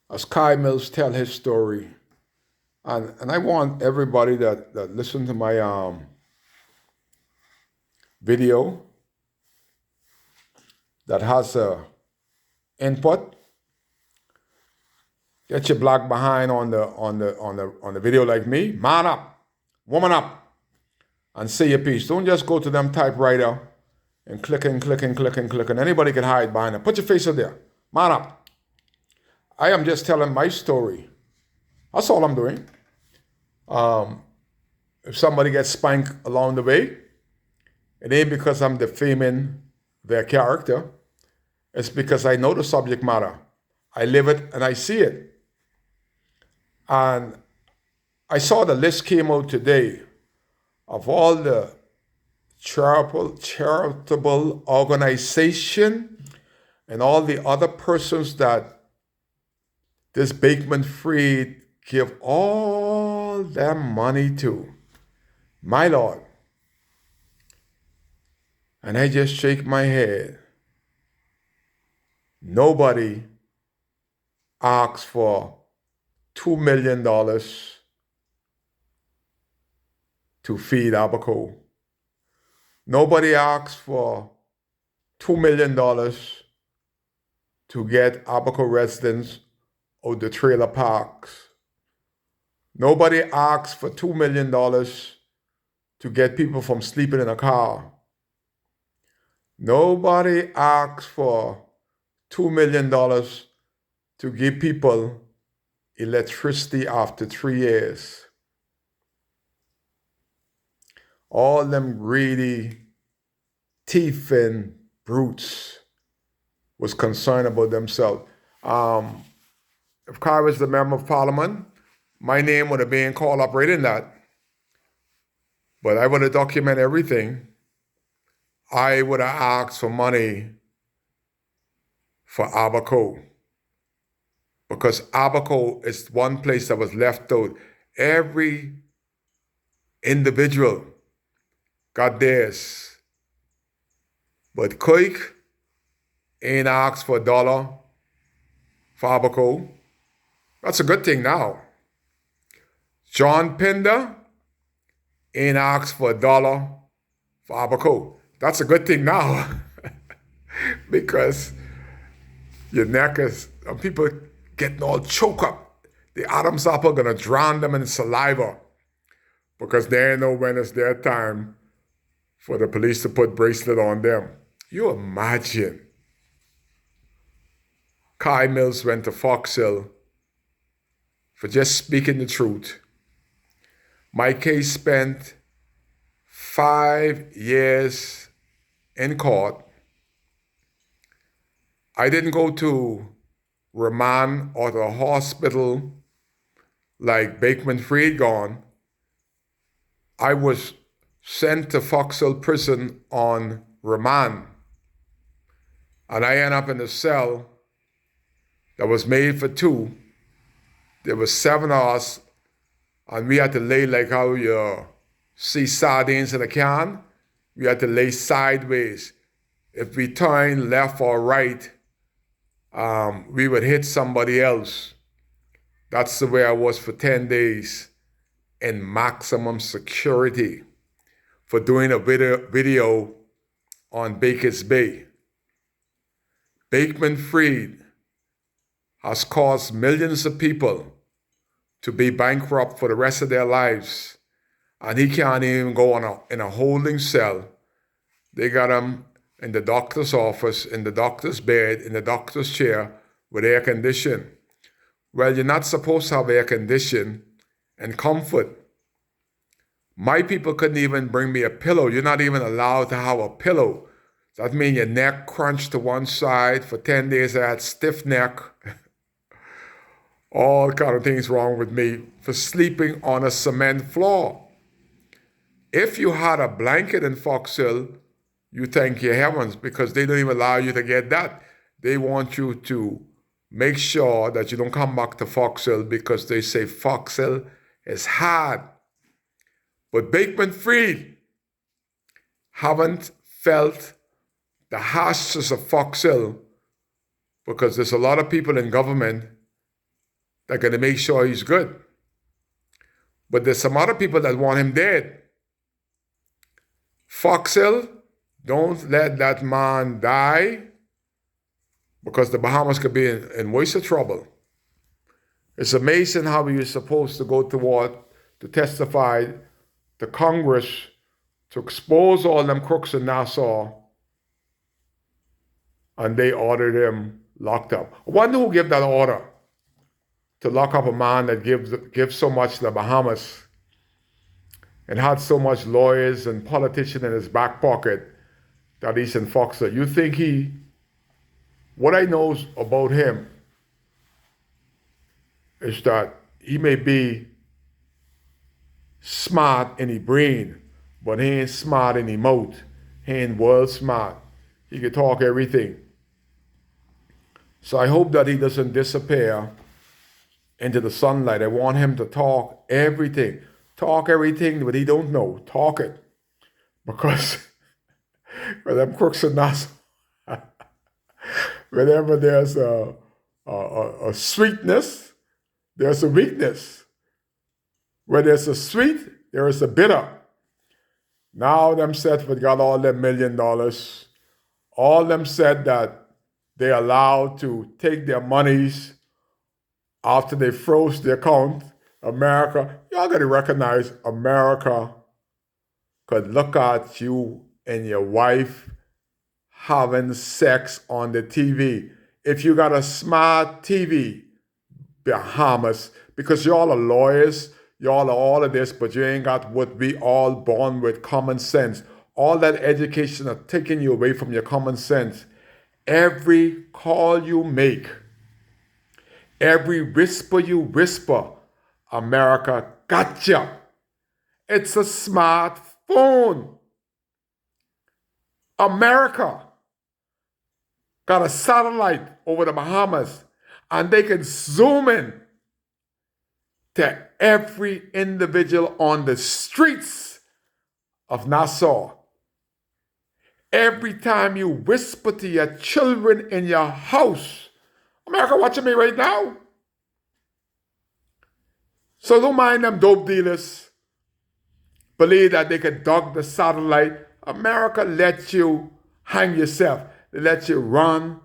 as Kai Mills tell his story, and I want everybody that listen to my video that has a input, get your black behind on the video like me. Man up, woman up, and say your piece. Don't just go to them typewriter and clicking. Anybody can hide behind it. Put your face up there. Man up. I am just telling my story. That's all I'm doing. If somebody gets spanked along the way, it ain't because I'm defaming their character. It's because I know the subject matter. I live it and I see it. And I saw the list came out today of all the charitable organization and all the other persons that this Bateman-Fried give all their money to. My Lord. And I just shake my head. Nobody asks for $2 million to feed Abaco. Nobody asks for $2 million to get Abaco residents out the trailer parks. Nobody asks for $2 million to get people from sleeping in a car. Nobody asks for $2 million to give people electricity after 3 years. All them greedy, thieving brutes was concerned about themselves. If Kai was the member of parliament, my name would have been called up right in that. But I would have documented everything. I would have asked for money for Abaco. Because Abaco is one place that was left out. Every individual got theirs. But Koik ain't asked for $1 for Abaco. That's a good thing now. John Pinder ain't asked for $1 for Abaco. That's a good thing now. Because your neck is, people getting all choked up. The Adam's apple gonna drown them in saliva because they know when it's their time for the police to put bracelet on them. You imagine. Kai Mills went to Fox Hill for just speaking the truth. My case spent 5 years in court. I didn't go to remand or the hospital like Bateman-Fried gone. I was sent to Fox Hill prison on remand. And I ended up in a cell that was made for two. There was 7 of us, and we had to lay like how you see sardines in a can. We had to lay sideways. If we turned left or right, we would hit somebody else. That's the way I was for 10 days in maximum security for doing a video on Baker's Bay. Bateman-Fried has caused millions of people to be bankrupt for the rest of their lives, and he can't even go in a holding cell. They got him in the doctor's office, in the doctor's bed, in the doctor's chair with air conditioning. Well, you're not supposed to have air conditioning and comfort. My people couldn't even bring me a pillow. You're not even allowed to have a pillow. That means your neck crunched to one side. For 10 days, I had stiff neck. All kind of things wrong with me for sleeping on a cement floor. If you had a blanket in Fox Hill, you thank your heavens because they don't even allow you to get that. They want you to make sure that you don't come back to Fox Hill because they say Fox Hill is hard. But Bateman-Fried haven't felt the harshness of Fox Hill because there's a lot of people in government that are going to make sure he's good. But there's some other people that want him dead. Foxhill, don't let that man die, because the Bahamas could be in worse of trouble. It's amazing how he was supposed to go to testify to Congress to expose all them crooks in Nassau, and they ordered him locked up. I wonder who gave that order to lock up a man that gives so much to the Bahamas and had so much lawyers and politicians in his back pocket, that he's in Foxhill. You think what I know about him is that he may be smart in his brain, but he ain't smart in his mouth. He ain't world smart. He can talk everything. So I hope that he doesn't disappear into the sunlight. I want him to talk everything. Talk everything, but he don't know. Talk it. Because for them crooks in Nassau, whenever there's a sweetness, there's a weakness. Where there's a sweet, there is a bitter. Now them said we got all them $1 million. All them said that they allowed to take their monies after they froze the account. America, y'all gotta recognize America could look at you and your wife having sex on the TV. If you got a smart TV, Bahamas, because y'all are lawyers, y'all are all of this, but you ain't got what we all born with, common sense. All that education are taking you away from your common sense. Every call you make, every whisper you whisper, America gotcha. It's a smartphone. America got a satellite over the Bahamas, and they can zoom in to every individual on the streets of Nassau. Every time you whisper to your children in your house, America watching me right now. So don't mind them dope dealers. Believe that they can dog the satellite. America lets you hang yourself. They let you run,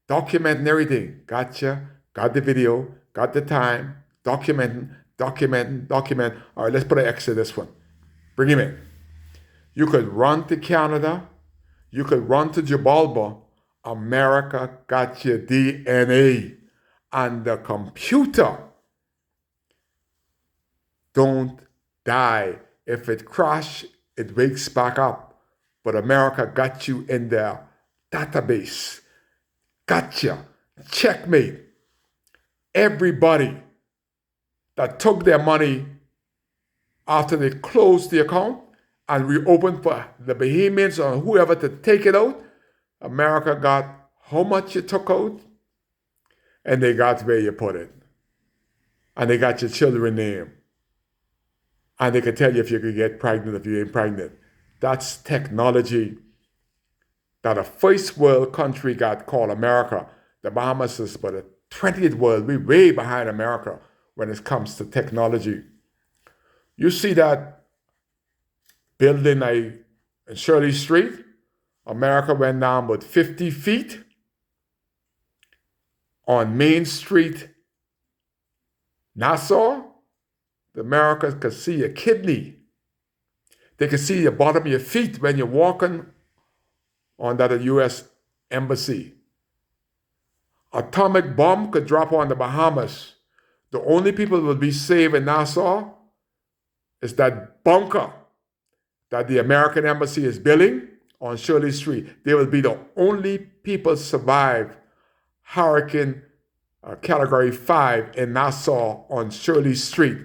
documenting everything. Gotcha, got the video, got the time, documenting. All right, let's put an X to this one. Bring him in. You could run to Canada. You could run to Jabalba. America got your DNA. And the computer don't die. If it crash, it wakes back up. But America got you in their database. Gotcha. Checkmate. Everybody that took their money after they closed the account and reopened for the Bahamians or whoever to take it out, America got how much you took out, and they got where you put it. And they got your children's name. And they can tell you if you could get pregnant, if you ain't pregnant. That's technology that a first world country got called America. The Bahamas is but a 20th world. We're way behind America when it comes to technology. You see that building in Shirley Street? America went down about 50 feet. On Main Street, Nassau, the Americans could see your kidney. They could see the bottom of your feet when you're walking on that U.S. embassy. Atomic bomb could drop on the Bahamas. The only people who will be saved in Nassau is that bunker that the American embassy is building on Shirley Street. They will be the only people survive Hurricane Category 5 in Nassau on Shirley Street.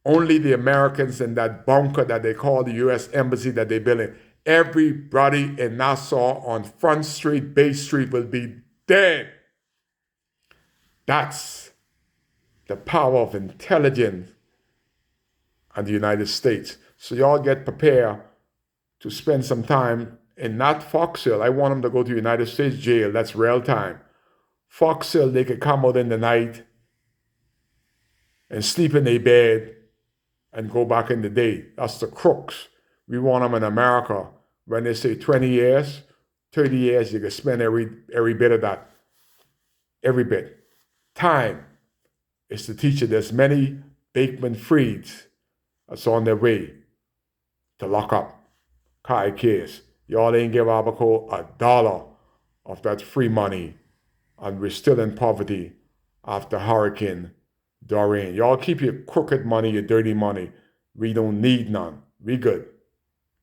Only the Americans in that bunker that they call the U.S. Embassy that they're building. Everybody in Nassau on Front Street, Bay Street will be dead. That's the power of intelligence and the United States. So y'all get prepared to spend some time in not Foxhill. I want them to go to United States jail. That's real time. Fox Hill, they could come out in the night and sleep in their bed and go back in the day. That's the crooks. We want them in America. When they say 20 years, 30 years, you can spend every bit of that. Every bit. Time is to teach you there's many Bateman-Freeds that's on their way to lock up. Kai case. Y'all ain't give Abaco $1 of that free money, and we're still in poverty after Hurricane Dorian. Y'all keep your crooked money, your dirty money. We don't need none. We good.